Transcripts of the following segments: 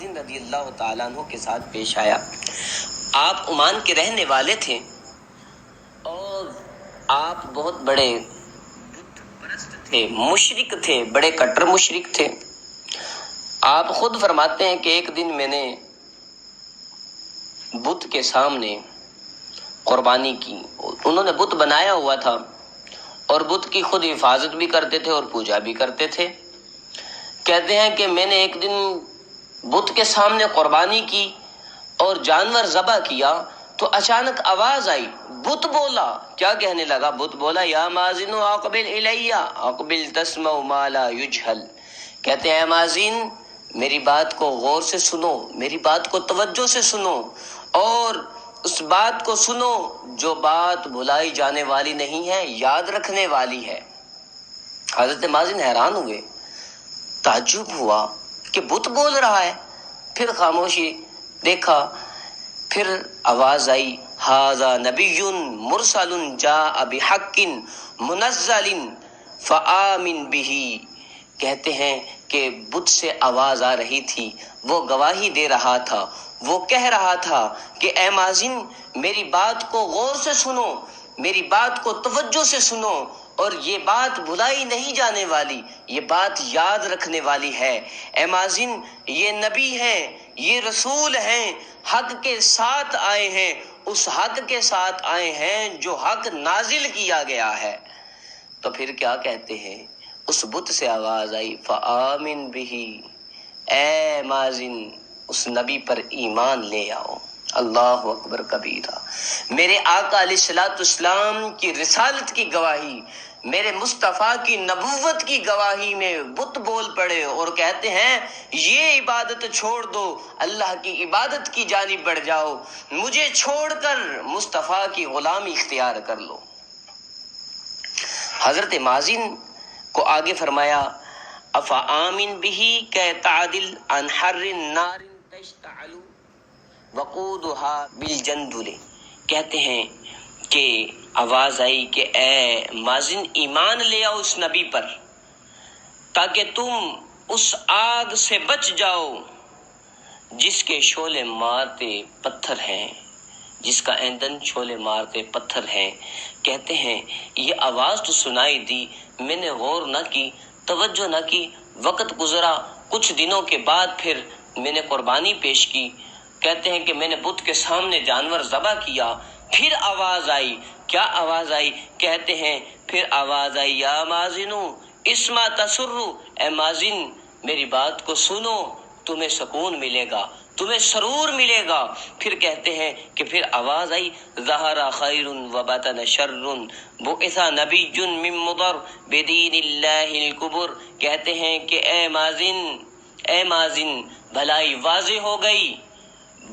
مازن رضی اللہ تعالیٰ عنہ کے ساتھ پیش آیا۔ آپ عمان کے رہنے والے تھے اور آپ بہت بڑے بت پرست تھے، مشرک تھے، بڑے کٹر مشرک تھے۔ آپ خود فرماتے ہیں کہ ایک دن میں نے بت کے سامنے قربانی کی۔ انہوں نے بت بنایا ہوا تھا اور بت کی خود حفاظت بھی کرتے تھے اور پوجا بھی کرتے تھے۔ کہتے ہیں کہ میں نے ایک دن بت کے سامنے قربانی کی اور جانور ذبح کیا تو اچانک آواز آئی، بت بولا۔ کیا کہنے لگا؟ بت بولا، یا مازن اقبل الیہ اقبل تسمع ما لا یجہل۔ کہتے ہیں اے مازن، میری بات کو غور سے سنو، میری بات کو توجہ سے سنو اور اس بات کو سنو جو بات بھلائی جانے والی نہیں ہے، یاد رکھنے والی ہے۔ حضرت مازن حیران ہوئے، تعجب ہوا کہ بت بول رہا ہے۔ پھر خاموشی، دیکھا، پھر آواز آئی، ھذا نبی مرسل جاء بحق منزل فآمن بہ۔ کہتے ہیں کہ بت سے آواز آ رہی تھی، وہ گواہی دے رہا تھا، وہ کہہ رہا تھا کہ اے مازن میری بات کو غور سے سنو، میری بات کو توجہ سے سنو اور یہ بات بھلائی نہیں جانے والی، یہ بات یاد رکھنے والی ہے۔ اے مازن، یہ نبی ہیں، یہ رسول ہیں، حق کے ساتھ آئے ہیں، اس حق کے ساتھ آئے ہیں جو حق نازل کیا گیا ہے۔ تو پھر کیا کہتے ہیں؟ اس بت سے آواز آئی، فآمن بہ، اے مازن اس نبی پر ایمان لے آؤ۔ اللہ اکبر کبیرہ۔ میرے آقا علیہ الصلوۃ والسلام کی رسالت کی گواہی، میرے مصطفیٰ کی نبوت کی گواہی میں بت بول پڑے اور کہتے ہیں یہ عبادت چھوڑ دو، اللہ کی عبادت کی جانب بڑھ جاؤ، مجھے چھوڑ کر مصطفیٰ کی غلامی اختیار کر لو۔ حضرت مازن کو آگے فرمایا، افآمن بہ کہ تعدل عن حر نار تشتعل وقودها بالجندل۔ کہتے ہیں کہ آواز آئی کہ اے مازن ایمان لے آؤ اس نبی پر تاکہ تم اس آگ سے بچ جاؤ جس کے شعلے مارتے پتھر ہیں، جس کا ایندھن شعلے مارتے پتھر ہیں۔ کہتے ہیں یہ آواز تو سنائی دی، میں نے غور نہ کی، توجہ نہ کی، وقت گزرا، کچھ دنوں کے بعد پھر میں نے قربانی پیش کی۔ کہتے ہیں کہ میں نے بت کے سامنے جانور ذبح کیا، پھر آواز آئی۔ کیا آواز آئی؟ کہتے ہیں پھر آواز آئی، یا مازن اسمع تسر، اے مازن میری بات کو سنو، تمہیں سکون ملے گا، تمہیں سرور ملے گا۔ پھر کہتے ہیں کہ پھر آواز آئی، ظہر خیر وبطن شر بعث نبی من مضر بدین اللہ الکبر۔ کہتے ہیں کہ اے مازن بھلائی واضح ہو گئی،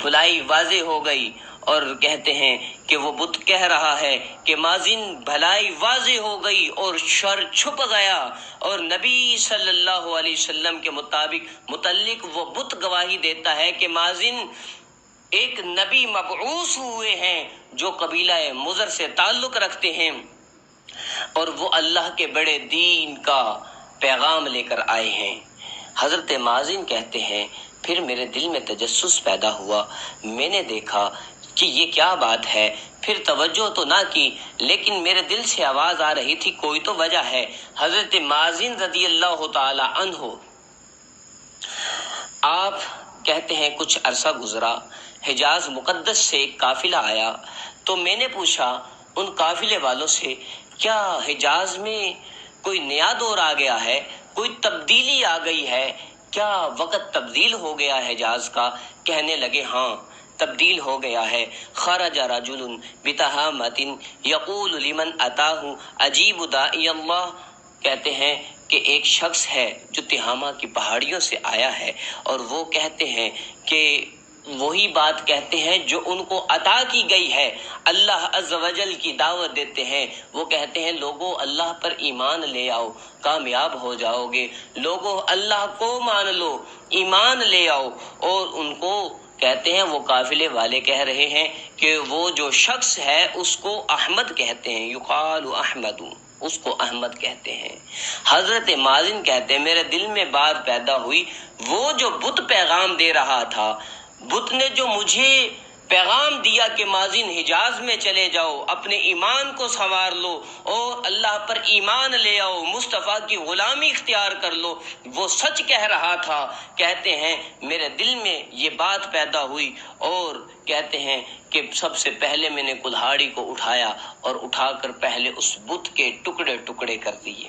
بھلائی واضح ہو گئی۔ اور کہتے ہیں کہ وہ بت کہہ رہا ہے کہ مازن بھلائی واضح ہو گئی اور شر چھپ گیا، اور نبی صلی اللہ علیہ وسلم کے متعلق وہ بت گواہی دیتا ہے کہ مازن ایک نبی مبعوث ہوئے ہیں جو قبیلہ مضر سے تعلق رکھتے ہیں اور وہ اللہ کے بڑے دین کا پیغام لے کر آئے ہیں۔ حضرت مازن کہتے ہیں پھر میرے دل میں تجسس پیدا ہوا، میں نے دیکھا کہ یہ کیا بات ہے، پھر توجہ تو نہ کی لیکن میرے دل سے آواز آ رہی تھی کوئی تو وجہ ہے۔ حضرت مازن رضی اللہ تعالی عنہ، آپ کہتے ہیں کچھ عرصہ گزرا، حجاز مقدس سے ایک قافلہ آیا تو میں نے پوچھا ان قافلے والوں سے، کیا حجاز میں کوئی نیا دور آ گیا ہے، کوئی تبدیلی آ گئی ہے، کیا وقت تبدیل ہو گیا ہے حجاز کا؟ کہنے لگے ہاں تبدیل ہو گیا ہے۔ خرج رجل بتہامۃ یقول لمن اتاہ اجیب داعی اللہ۔ کہتے ہیں کہ ایک شخص ہے جو تہامہ کی پہاڑیوں سے آیا ہے اور وہ کہتے ہیں کہ وہی بات کہتے ہیں جو ان کو عطا کی گئی ہے، اللہ عز و جل کی دعوت دیتے ہیں۔ وہ کہتے ہیں لوگوں اللہ پر ایمان لے آؤ، کامیاب ہو جاؤ گے، لوگوں اللہ کو مان لو، ایمان لے آؤ۔ اور ان کو کہتے ہیں وہ قافلے والے کہہ رہے ہیں کہ وہ جو شخص ہے اس کو احمد کہتے ہیں، یقال احمد۔ اس کو احمد کہتے ہیں۔ حضرت مازن کہتے ہیں میرے دل میں بات پیدا ہوئی، وہ جو بت پیغام دے رہا تھا، بت نے جو مجھے پیغام دیا کہ مازن حجاز میں چلے جاؤ، اپنے ایمان کو سنوار لو اور اللہ پر ایمان لے آؤ، مصطفیٰ کی غلامی اختیار کر لو، وہ سچ کہہ رہا تھا۔ کہتے ہیں میرے دل میں یہ بات پیدا ہوئی اور کہتے ہیں کہ سب سے پہلے میں نے کلہاڑی کو اٹھایا اور اٹھا کر پہلے اس بت کے ٹکڑے ٹکڑے کر دیے،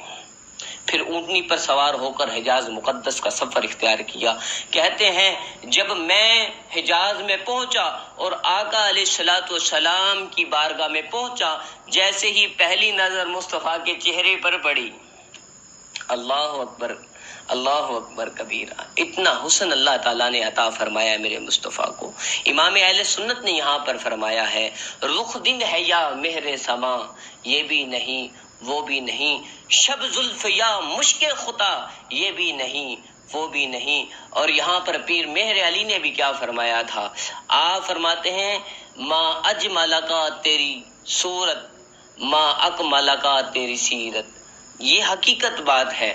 پھر اونٹنی پر سوار ہو کر حجاز مقدس کا سفر اختیار کیا۔ کہتے ہیں جب میں حجاز میں پہنچا اور آقا علیہ الصلوۃ والسلام کی بارگاہ میں پہنچا، جیسے ہی پہلی نظر مصطفیٰ کے چہرے پر پڑی، اللہ اکبر اللہ اکبر کبیرہ، اتنا حسن اللہ تعالیٰ نے عطا فرمایا میرے مصطفیٰ کو۔ امام اہل سنت نے یہاں پر فرمایا ہے رخ دن ہے یا مہر سما، یہ بھی نہیں وہ بھی نہیں، شب زلف یا مشک خطا، یہ بھی نہیں وہ بھی نہیں۔ اور یہاں پر پیر مہر علی نے بھی کیا فرمایا تھا، آپ فرماتے ہیں ما اجمل کا تیری صورت، ما اکمل کا تیری سیرت، یہ حقیقت بات ہے۔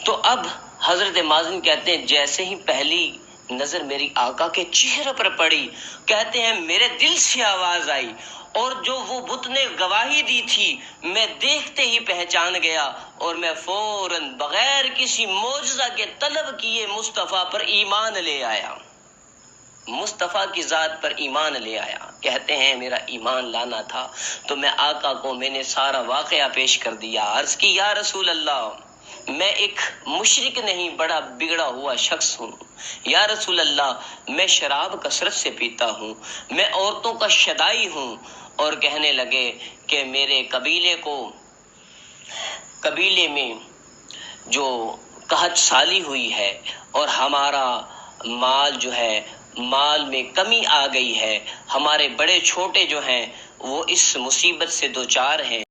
تو اب حضرت مازن کہتے ہیں جیسے ہی پہلی نظر میری آقا کے چہرے پر پڑی، کہتے ہیں میرے دل سے آواز آئی، اور جو وہ بت نے گواہی دی تھی میں دیکھتے ہی پہچان گیا، اور میں فوراً بغیر کسی معجزہ کے طلب کیے مصطفیٰ پر ایمان لے آیا، مصطفیٰ کی ذات پر ایمان لے آیا۔ کہتے ہیں میرا ایمان لانا تھا تو میں آقا کو میں نے سارا واقعہ پیش کر دیا، عرض کی یا رسول اللہ میں ایک مشرک نہیں بڑا بگڑا ہوا شخص ہوں، یا رسول اللہ میں شراب کثرت سے پیتا ہوں، میں عورتوں کا شدائی ہوں۔ اور کہنے لگے کہ میرے قبیلے میں جو قحط سالی ہوئی ہے اور ہمارا مال جو ہے مال میں کمی آ گئی ہے، ہمارے بڑے چھوٹے جو ہیں وہ اس مصیبت سے دوچار ہیں۔